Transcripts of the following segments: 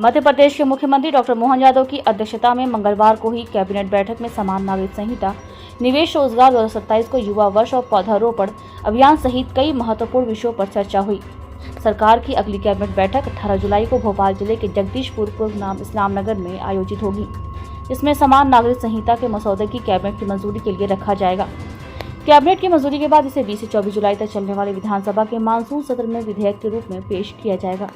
मध्य प्रदेश के मुख्यमंत्री डॉक्टर मोहन यादव की अध्यक्षता में मंगलवार को ही कैबिनेट बैठक में समान नागरिक संहिता, निवेश रोजगार 2027 को युवा वर्ष और पौधारोपण अभियान सहित कई महत्वपूर्ण विषयों पर चर्चा हुई। सरकार की अगली कैबिनेट बैठक 18 जुलाई को भोपाल जिले के जगदीशपुर नाम इस्लाम नगर में आयोजित होगी, जिसमें समान नागरिक संहिता के मसौदे की कैबिनेट की मंजूरी के लिए रखा जाएगा। कैबिनेट की मंजूरी के बाद इसे 20 से 24 जुलाई तक चलने वाले विधानसभा के मानसून सत्र में विधेयक के रूप में पेश किया जाएगा।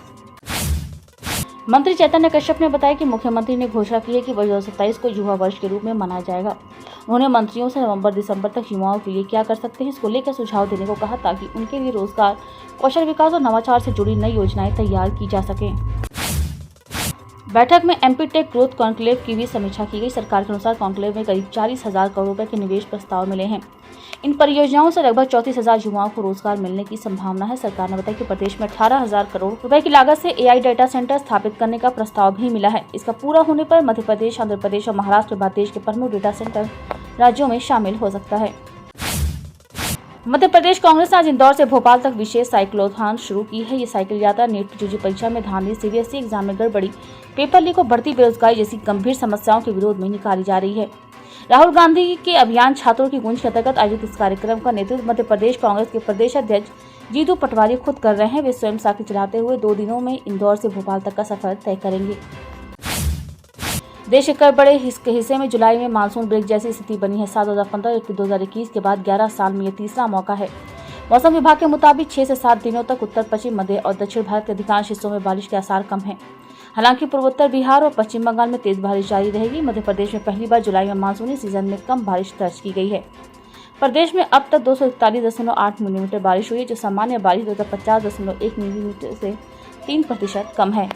मंत्री चैतन्य कश्यप ने बताया कि मुख्यमंत्री ने घोषणा की है कि वर्ष 2027 को युवा वर्ष के रूप में मनाया जाएगा। उन्होंने मंत्रियों से नवंबर-दिसंबर तक युवाओं के लिए क्या कर सकते हैं इसको लेकर सुझाव देने को कहा, ताकि उनके लिए रोजगार, कौशल विकास और नवाचार से जुड़ी नई योजनाएं तैयार की जा सकें। बैठक में एमपी टेक ग्रोथ कॉन्क्लेव की भी समीक्षा की गई। सरकार के अनुसार कॉन्क्लेव में करीब 40,000 करोड़ रुपए के निवेश प्रस्ताव मिले हैं। इन परियोजनाओं से लगभग 34,000 युवाओं को रोजगार मिलने की संभावना है। सरकार ने बताया कि प्रदेश में 18,000 करोड़ रुपए की लागत से एआई डाटा सेंटर स्थापित करने का प्रस्ताव भी मिला है। इसका पूरा होने पर मध्य प्रदेश, आंध्र प्रदेश और महाराष्ट्र के बाद देश के प्रमुख डेटा सेंटर राज्यों में शामिल हो सकता है। मध्य प्रदेश कांग्रेस ने आज इंदौर से भोपाल तक विशेष साइक्लोथॉन शुरू की है। ये साइकिल यात्रा नीट यूजी परीक्षा में धांधली, सीबीएसई एग्जाम में गड़बड़ी, पेपर लीक और बढ़ती बेरोजगारी जैसी गंभीर समस्याओं के विरोध में निकाली जा रही है। राहुल गांधी के अभियान छात्रों की गूंज के अंतर्गत आयोजित इस कार्यक्रम का नेतृत्व मध्य प्रदेश कांग्रेस के प्रदेश अध्यक्ष जीतू पटवारी खुद कर रहे हैं। वे स्वयं साइकिल चलाते हुए 2 दिनों में इंदौर से भोपाल तक का सफर तय करेंगे। देश के कई बड़े हिस्से में जुलाई में मानसून ब्रेक जैसी स्थिति बनी है। 2015-2021 के बाद 11 साल में यह तीसरा मौका है। मौसम विभाग के मुताबिक 6 से 7 दिनों तक उत्तर पश्चिम, मध्य और दक्षिण भारत के अधिकांश हिस्सों में बारिश के आसार कम हैं। हालांकि पूर्वोत्तर बिहार और पश्चिम बंगाल में तेज बारिश जारी रहेगी। मध्य प्रदेश में पहली बार जुलाई में मानसूनी सीजन में कम बारिश दर्ज की गई है। प्रदेश में अब तक 241.8 मिलीमीटर बारिश हुई है, जो सामान्य बारिश 250.1 मिलीमीटर से 3% कम है।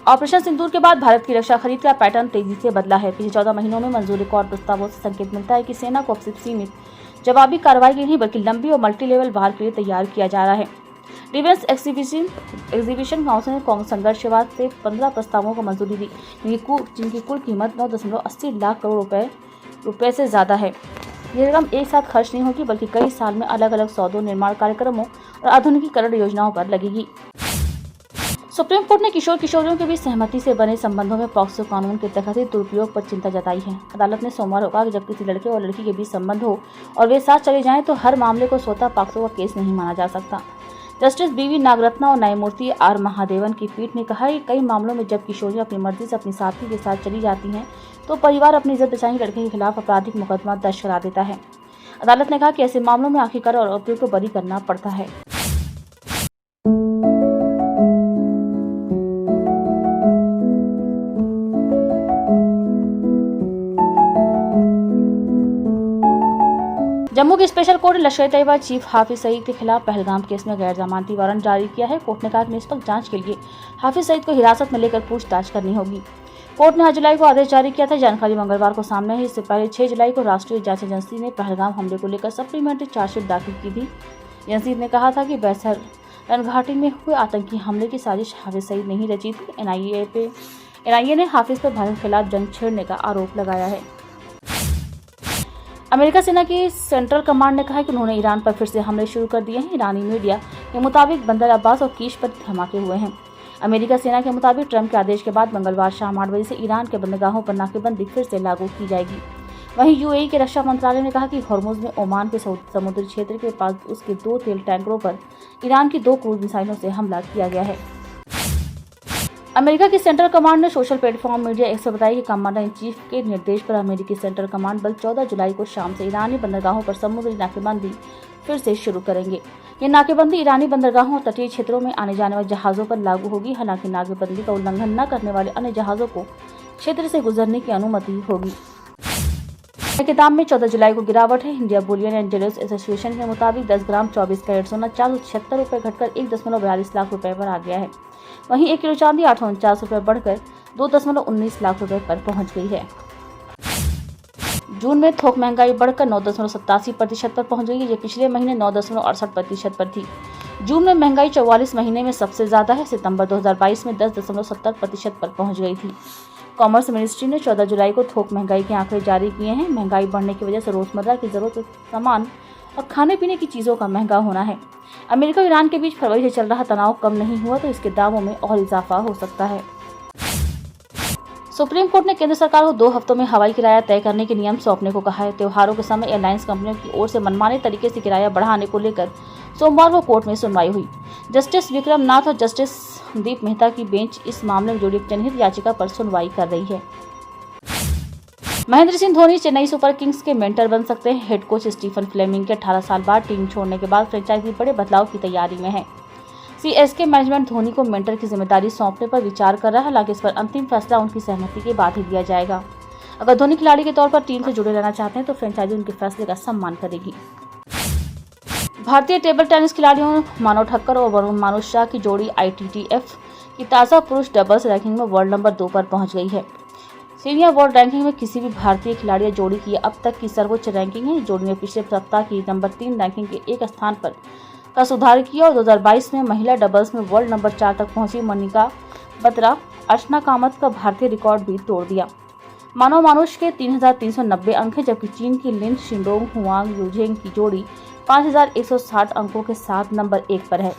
ऑपरेशन सिंदूर के बाद भारत की रक्षा खरीद का पैटर्न तेजी से बदला है। पिछले 14 महीनों में मंजूर रिकॉर्ड प्रस्तावों से संकेत मिलता है कि सेना को अब सिर्फ सीमित जवाबी कार्रवाई के लिए नहीं, बल्कि लंबी और मल्टी लेवल वार के लिए तैयार किया जा रहा है। डिफेंस एग्जीबिशन काउंसिल ने संघर्षवाद से 15 प्रस्तावों को मंजूरी दी, जिनकी कुल कीमत 9.80 लाख करोड़ रुपए से ज्यादा है। यह रकम एक साथ खर्च नहीं होगी, बल्कि कई साल में अलग अलग सौदों, निर्माण कार्यक्रमों और आधुनिकीकरण योजनाओं पर लगेगी। सुप्रीम कोर्ट ने किशोरियों के बीच सहमति से बने संबंधों में पॉक्सो कानून के तहत दुरुपयोग पर चिंता जताई है। अदालत ने सोमवार को कहा कि जब किसी लड़के और लड़की के बीच संबंध हो और वे साथ चले जाएं, तो हर मामले को स्वतः पॉक्सो का केस नहीं माना जा सकता। जस्टिस बीवी नागरत्ना और न्यायमूर्ति आर महादेवन की पीठ ने कहा कि कई मामलों में जब किशोरियां अपनी मर्जी से अपने साथी के साथ चली जाती हैं, तो परिवार अपनी इज्जत बचाने लड़के के खिलाफ आपराधिक मुकदमा दर्ज करा देता है। अदालत ने कहा कि ऐसे मामलों में आखिरकार आरोपियों को बरी करना पड़ता है। जम्मू की स्पेशल कोर्ट ने लश्कर तैयबा चीफ हाफिज सईद के खिलाफ पहलगाम केस में गैर जमानती वारंट जारी किया है। कोर्ट ने कहा कि निष्पक्ष जांच के लिए हाफिज सईद को हिरासत में लेकर पूछताछ करनी होगी। कोर्ट ने 8 जुलाई को आदेश जारी किया था। जानकारी मंगलवार को सामने है। इससे पहले 6 जुलाई को राष्ट्रीय जांच एजेंसी ने पहलगाम हमले को लेकर सप्लीमेंट्री चार्जशीट दाखिल की थी। एजेंसी ने कहा था कि बैसर घाटी में हुए आतंकी हमले की साजिश हाफिज सईद ने ही रची थी। एनआईए ने हाफिज पर भारत के खिलाफ जंग छेड़ने का आरोप लगाया है। अमेरिका सेना की सेंट्रल कमांड ने कहा है कि उन्होंने ईरान पर फिर से हमले शुरू कर दिए हैं। ईरानी मीडिया के मुताबिक बंदर अब्बास और कीश पर धमाके हुए हैं। अमेरिका सेना के मुताबिक ट्रंप के आदेश के बाद मंगलवार शाम 8 बजे से ईरान के बंदरगाहों पर नाकेबंदी फिर से लागू की जाएगी। वहीं यूएई के रक्षा मंत्रालय ने कहा कि हॉर्मुज में ओमान के समुद्री क्षेत्र के पास उसके 2 तेल टैंकरों पर ईरान की 2 क्रूज मिसाइलों से हमला किया गया है। अमेरिका की सेंट्रल कमांड ने सोशल प्लेटफॉर्म मीडिया एक्स पर बताया कि कमांडर इन चीफ के निर्देश पर अमेरिकी सेंट्रल कमांड बल 14 जुलाई को शाम से ईरानी बंदरगाहों पर समुद्री नाकेबंदी फिर से शुरू करेंगे। ये नाकेबंदी ईरानी बंदरगाहों और तटीय क्षेत्रों में आने जाने वाले जहाजों पर लागू होगी। हालांकि नाकेबंदी का उल्लंघन न करने वाले अन्य जहाजों को क्षेत्र से गुजरने की अनुमति होगी। के दाम में 14 जुलाई को गिरावट है। India Boolean and jewellers association के मुताबिक 10 ग्राम 24 कैरेट सोना 476 रुपये घटकर 1.42 लाख रुपए पर आ गया है। वहीं 1 किलो चांदी 849 रुपये बढ़कर 2.19 लाख रुपए पर पहुंच गई है। जून में थोक महंगाई बढ़कर 9.87% पर पहुंच गई है। ये पिछले महीने 9.68% पर थी। जून में महंगाई 44 महीने में सबसे ज्यादा है। सितंबर 2022 में 10.70% पर पहुंच गई थी। कॉमर्स मिनिस्ट्री ने 14 जुलाई को थोक महंगाई के आंकड़े जारी किए हैं। महंगाई बढ़ने की वजह से रोजमर्रा की जरूरत के सामान और खाने पीने की चीज़ों का महंगा होना है। अमेरिका और ईरान के बीच फरवरी से चल रहा तनाव कम नहीं हुआ तो इसके दामों में और इजाफा हो सकता है। सुप्रीम कोर्ट ने केंद्र सरकार को 2 हफ्तों में हवाई किराया तय करने के नियम सौंपने को कहा है। त्योहारों के समय एयरलाइंस कंपनियों की ओर से मनमाने तरीके से किराया बढ़ाने को लेकर सोमवार को कोर्ट में सुनवाई हुई। जस्टिस विक्रम नाथ और जस्टिस संदीप मेहता की बेंच इस मामले में जुड़ी एक जनहित याचिका पर सुनवाई कर रही है। महेंद्र सिंह धोनी चेन्नई सुपर किंग्स के मेंटर बन सकते हैं। हेड कोच स्टीफन फ्लेमिंग के 18 साल बाद टीम छोड़ने के बाद फ्रेंचाइजी बड़े बदलाव की तैयारी में है। सीएसके मैनेजमेंट धोनी को मेंटर की जिम्मेदारी सौंपने पर विचार कर रहा है। हालांकि इस पर अंतिम फैसला उनकी सहमति के बाद ही लिया जाएगा। अगर धोनी खिलाड़ी के तौर पर टीम से जुड़े रहना चाहते हैं तो फ्रेंचाइजी उनके फैसले का सम्मान करेगी। भारतीय टेबल टेनिस खिलाड़ियों मानव ठक्कर और वरुण मानुषा की जोड़ी ITTF की ताज़ा पुरुष डबल्स रैंकिंग में वर्ल्ड नंबर 2 पर पहुंच गई है। सीनियर वर्ल्ड रैंकिंग में किसी भी भारतीय खिलाड़ी जोड़ी की अब तक की सर्वोच्च रैंकिंग है। जोड़ी ने पिछले सप्ताह की नंबर 3 रैंकिंग के एक स्थान पर का सुधार किया और 2022 में महिला डबल्स में वर्ल्ड नंबर 4 तक पहुंची मनिका बत्रा अर्चना कामत का भारतीय रिकॉर्ड भी तोड़ दिया। मानव मानुष के 3390 अंक हैं, जबकि चीन की लिन शिंडोंग हुआंग यूजेंग की जोड़ी 5160 अंकों के साथ नंबर 1 पर है।